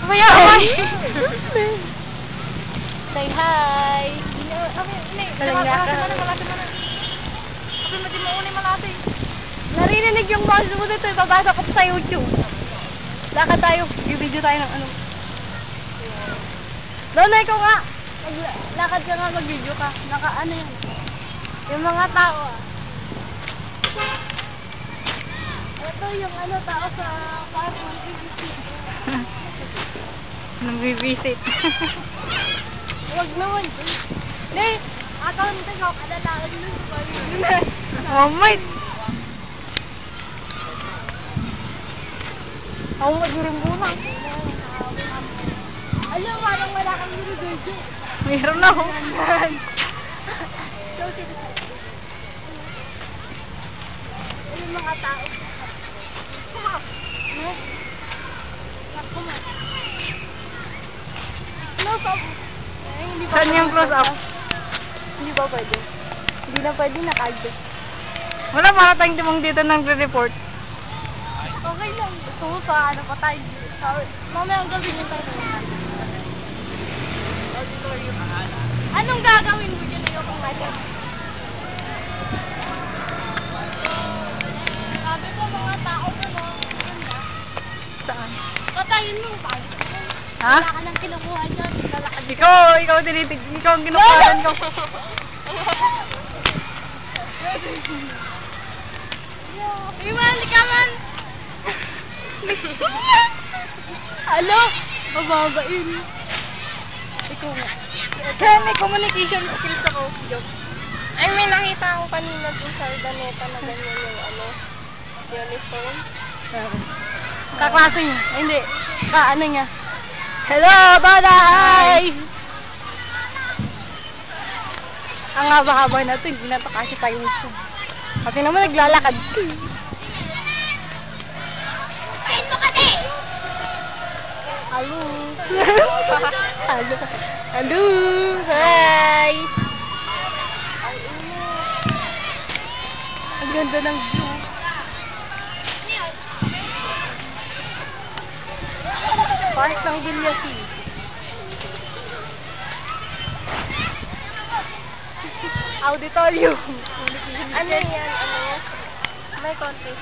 Mamaya away. Say hi. Narinig yung boss mo dito. Ibabasa ko sa YouTube. Lakad tayo. I-video tayo ng ano. Doon na ikaw nga. Lakad ka nga, mag-video ka. Ano yan? Yung mga tao ah. Ito yung tao sa park Nag-visit. Huwag naman. Hindi. Account ko. Kadalaan mo. Oh my. Ako mag-irim muna. Alam, parang wala kang nilidodyo. Mayroon na ako. Yung mga tao. Close up. Saan yung close up? Hindi ba pwede? Hindi na pwede, naka-adjust. Wala, maratang timong dito ng report. Okay lang. Gusto mo pa, pa tayo. Mamaya ang gawin yung tayo. Anong gagawin mo dyan? Ayokong natin. Sabi ko mga tao ko, no? Saan? Patayin mo. Ha? Wala ka nang kinukuha dyan. Lalakad dito. Ikaw tinitig. Ikaw ang ginukuhaan ko. Iwali ka man! Alo? Mababain. Ikaw nga. Kaya may communication skills ako. Joke. Ay, may nakita ako kanina dun sa Urdaneta na ganyan yung uniform. Kaklase niya. Ay, hindi. Ano niya? Hello, Baday! Ang haba-haba na ito, hindi na ito kasi tayo gusto. Kasi naman naglalakad ko. Kain mo kasi! Hello! Hello! Hello! Hi! Ang ganda ng view. Park ng Gilyasi. Auditorium. Ano yan? May contest.